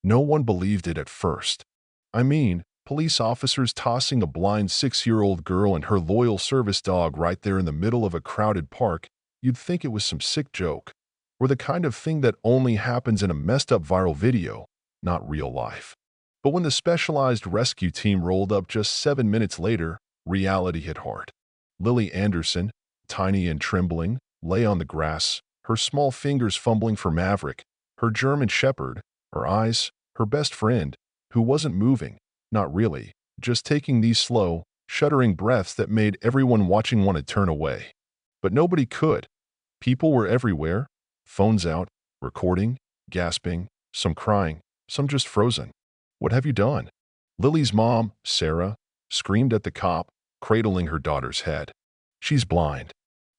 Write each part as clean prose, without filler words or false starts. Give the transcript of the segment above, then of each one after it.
No one believed it at first. I mean, police officers tossing a blind 6-year-old girl and her loyal service dog right there in the middle of a crowded park, you'd think it was some sick joke, or the kind of thing that only happens in a messed-up viral video, not real life. But when the specialized rescue team rolled up just 7 minutes later, reality hit hard. Lily Anderson, tiny and trembling, lay on the grass, her small fingers fumbling for Maverick, her German shepherd, her eyes, her best friend, who wasn't moving, not really, just taking these slow, shuddering breaths that made everyone watching want to turn away. But nobody could. People were everywhere, phones out, recording, gasping, some crying, some just frozen. "What have you done?" Lily's mom, Sarah, screamed at the cop, cradling her daughter's head. "She's blind.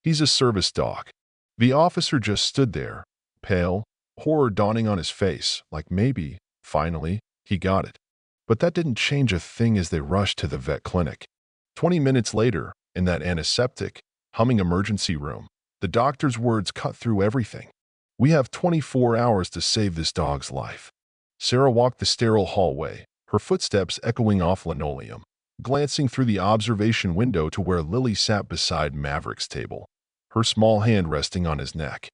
He's a service dog." The officer just stood there, pale, horror dawning on his face, like maybe, finally, he got it. But that didn't change a thing as they rushed to the vet clinic. 20 minutes later, in that antiseptic, humming emergency room, the doctor's words cut through everything. "We have 24 hours to save this dog's life." Sarah walked the sterile hallway, her footsteps echoing off linoleum, glancing through the observation window to where Lily sat beside Maverick's table, her small hand resting on his neck.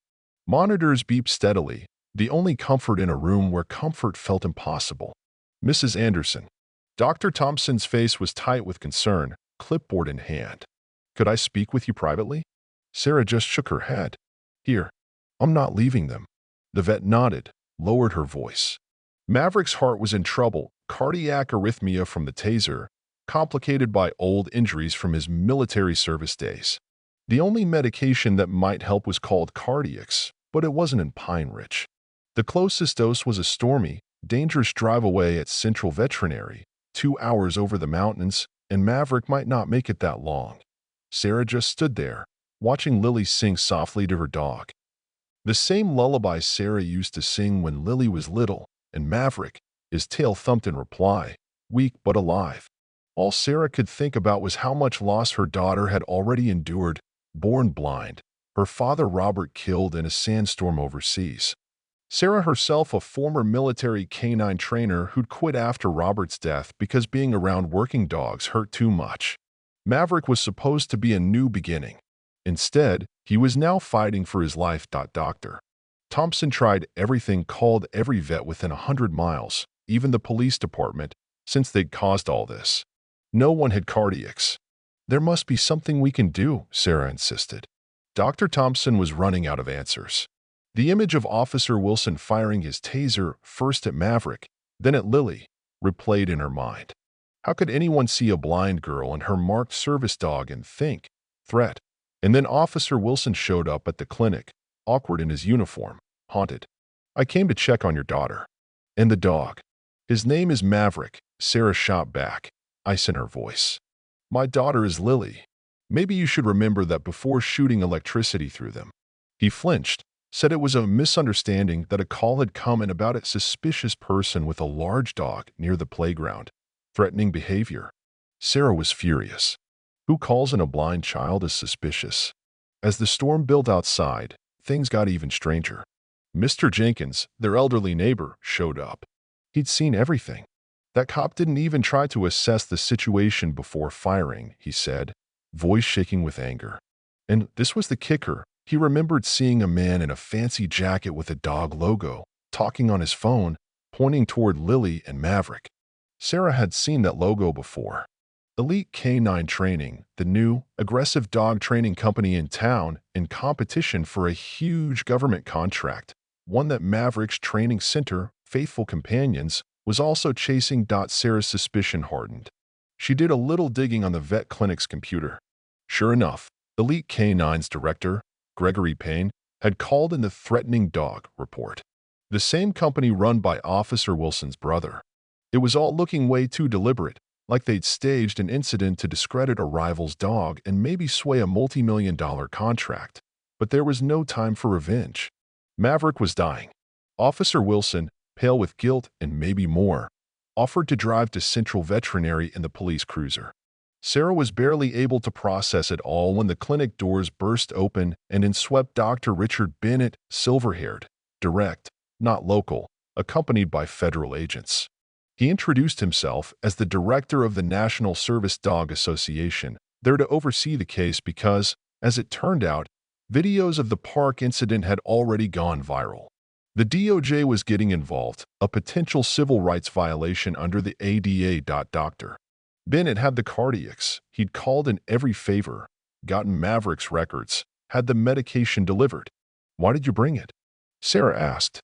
Monitors beeped steadily, the only comfort in a room where comfort felt impossible. "Mrs. Anderson." Dr. Thompson's face was tight with concern, clipboard in hand. "Could I speak with you privately?" Sarah just shook her head. "Here. I'm not leaving them." The vet nodded, lowered her voice. Maverick's heart was in trouble, cardiac arrhythmia from the taser, complicated by old injuries from his military service days. The only medication that might help was called Cardiacs, but it wasn't in Pine Ridge. The closest dose was a stormy, dangerous drive away at Central Veterinary, 2 hours over the mountains, and Maverick might not make it that long. Sarah just stood there, watching Lily sing softly to her dog. The same lullaby Sarah used to sing when Lily was little, and Maverick, his tail thumped in reply, weak but alive. All Sarah could think about was how much loss her daughter had already endured, born blind, her father Robert killed in a sandstorm overseas. Sarah herself, a former military canine trainer who'd quit after Robert's death because being around working dogs hurt too much. Maverick was supposed to be a new beginning. Instead, he was now fighting for his life. Dr. Thompson tried everything, called every vet within 100 miles, even the police department, since they'd caused all this. No one had Cardiacs. "There must be something we can do," Sarah insisted. Dr. Thompson was running out of answers. The image of Officer Wilson firing his taser first at Maverick, then at Lily, replayed in her mind. How could anyone see a blind girl and her marked service dog and think, threat? And then Officer Wilson showed up at the clinic, awkward in his uniform, haunted. "I came to check on your daughter." "And the dog?" "His name is Maverick," Sarah shot back, ice in her voice. "My daughter is Lily. Maybe you should remember that before shooting electricity through them." He flinched, said it was a misunderstanding, that a call had come in about a suspicious person with a large dog near the playground, threatening behavior. Sarah was furious. Who calls in a blind child is suspicious? As the storm built outside, things got even stranger. Mr. Jenkins, their elderly neighbor, showed up. He'd seen everything. That cop didn't even try to assess the situation before firing, he said, voice shaking with anger. And this was the kicker. He remembered seeing a man in a fancy jacket with a dog logo, talking on his phone, pointing toward Lily and Maverick. Sarah had seen that logo before. Elite Canine Training, the new, aggressive dog training company in town, in competition for a huge government contract, one that Maverick's training center, Faithful Companions, was also chasing. Sarah's suspicion hardened. She did a little digging on the vet clinic's computer. Sure enough, Elite Canine's director, Gregory Payne, had called in the threatening dog report. The same company run by Officer Wilson's brother. It was all looking way too deliberate, like they'd staged an incident to discredit a rival's dog and maybe sway a multi-million-dollar contract. But there was no time for revenge. Maverick was dying. Officer Wilson, pale with guilt and maybe more, offered to drive to Central Veterinary in the police cruiser. Sarah was barely able to process it all when the clinic doors burst open and in swept Dr. Richard Bennett, silver-haired, direct, not local, accompanied by federal agents. He introduced himself as the director of the National Service Dog Association, there to oversee the case because, as it turned out, videos of the park incident had already gone viral. The DOJ was getting involved, a potential civil rights violation under the ADA. Dr. Bennett had the cardiacs. He'd called in every favor, gotten Maverick's records, had the medication delivered. "Why did you bring it?" Sarah asked.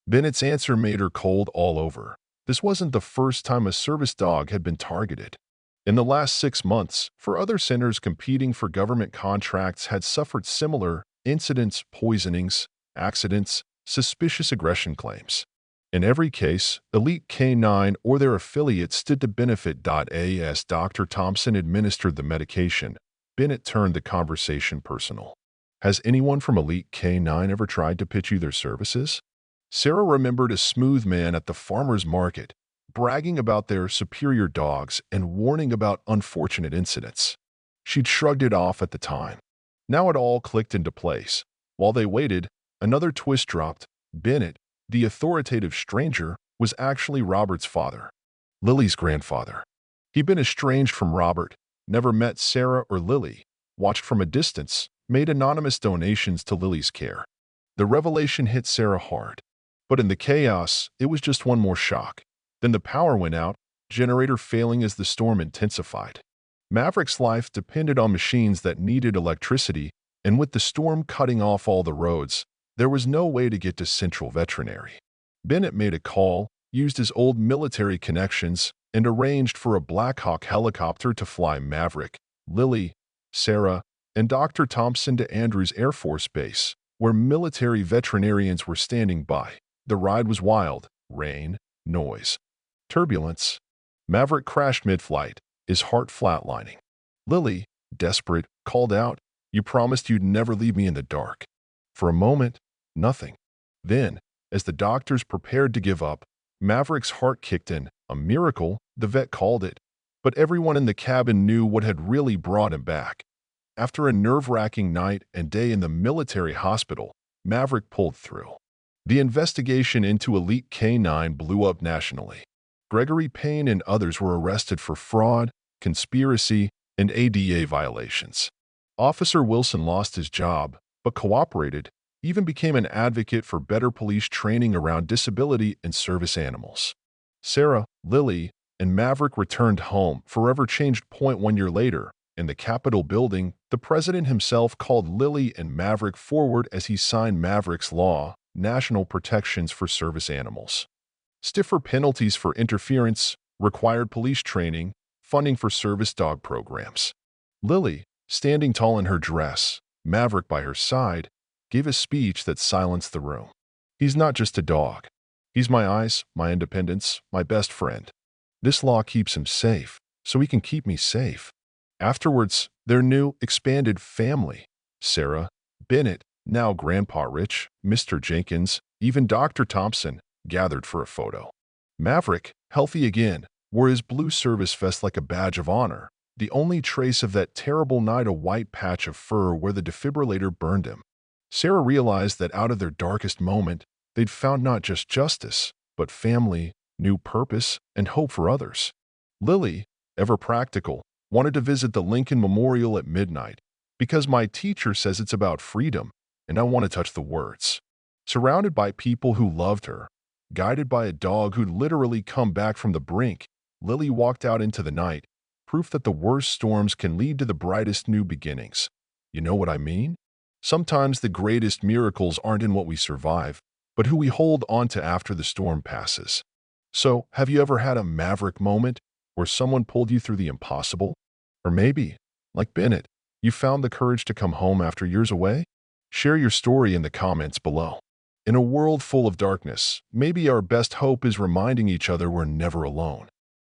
Bennett's answer made her cold all over. This wasn't the first time a service dog had been targeted. In the last 6 months, four other centers competing for government contracts had suffered similar incidents, poisonings, accidents, suspicious aggression claims. In every case, Elite K9 or their affiliates stood to benefit. As Dr. Thompson administered the medication, Bennett turned the conversation personal. "Has anyone from Elite K9 ever tried to pitch you their services?" Sarah remembered a smooth man at the farmer's market, bragging about their superior dogs and warning about unfortunate incidents. She'd shrugged it off at the time. Now it all clicked into place. While they waited, another twist dropped. Bennett, the authoritative stranger, was actually Robert's father, Lily's grandfather. He'd been estranged from Robert, never met Sarah or Lily, watched from a distance, made anonymous donations to Lily's care. The revelation hit Sarah hard. But in the chaos, it was just one more shock. Then the power went out, generator failing as the storm intensified. Maverick's life depended on machines that needed electricity, and with the storm cutting off all the roads, there was no way to get to Central Veterinary. Bennett made a call, used his old military connections, and arranged for a Black Hawk helicopter to fly Maverick, Lily, Sarah, and Dr. Thompson to Andrews Air Force Base, where military veterinarians were standing by. The ride was wild. Rain, noise, turbulence. Maverick crashed mid-flight, his heart flatlining. Lily, desperate, called out, "You promised you'd never leave me in the dark." For a moment, nothing. Then, as the doctors prepared to give up, Maverick's heart kicked in. A miracle, the vet called it. But everyone in the cabin knew what had really brought him back. After a nerve-wracking night and day in the military hospital, Maverick pulled through. The investigation into Elite K9 blew up nationally. Gregory Payne and others were arrested for fraud, conspiracy, and ADA violations. Officer Wilson lost his job, but cooperated, even became an advocate for better police training around disability and service animals. Sarah, Lily, and Maverick returned home, forever changed. 1 year later, in the Capitol building, the president himself called Lily and Maverick forward as he signed Maverick's law, National Protections for Service Animals. Stiffer penalties for interference, required police training, funding for service dog programs. Lily, standing tall in her dress, Maverick by her side, gave a speech that silenced the room. "He's not just a dog. He's my eyes, my independence, my best friend. This law keeps him safe, so he can keep me safe." Afterwards, their new, expanded family, Sarah, Bennett, now Grandpa Rich, Mr. Jenkins, even Dr. Thompson, gathered for a photo. Maverick, healthy again, wore his blue service vest like a badge of honor, the only trace of that terrible night a white patch of fur where the defibrillator burned him. Sarah realized that out of their darkest moment, they'd found not just justice, but family, new purpose, and hope for others. Lily, ever practical, wanted to visit the Lincoln Memorial at midnight, because my teacher says it's about freedom, and I want to touch the words. Surrounded by people who loved her, guided by a dog who'd literally come back from the brink, Lily walked out into the night, proof that the worst storms can lead to the brightest new beginnings. You know what I mean? Sometimes the greatest miracles aren't in what we survive, but who we hold on to after the storm passes. So, have you ever had a Maverick moment where someone pulled you through the impossible? Or maybe, like Bennett, you found the courage to come home after years away? Share your story in the comments below. In a world full of darkness, maybe our best hope is reminding each other we're never alone.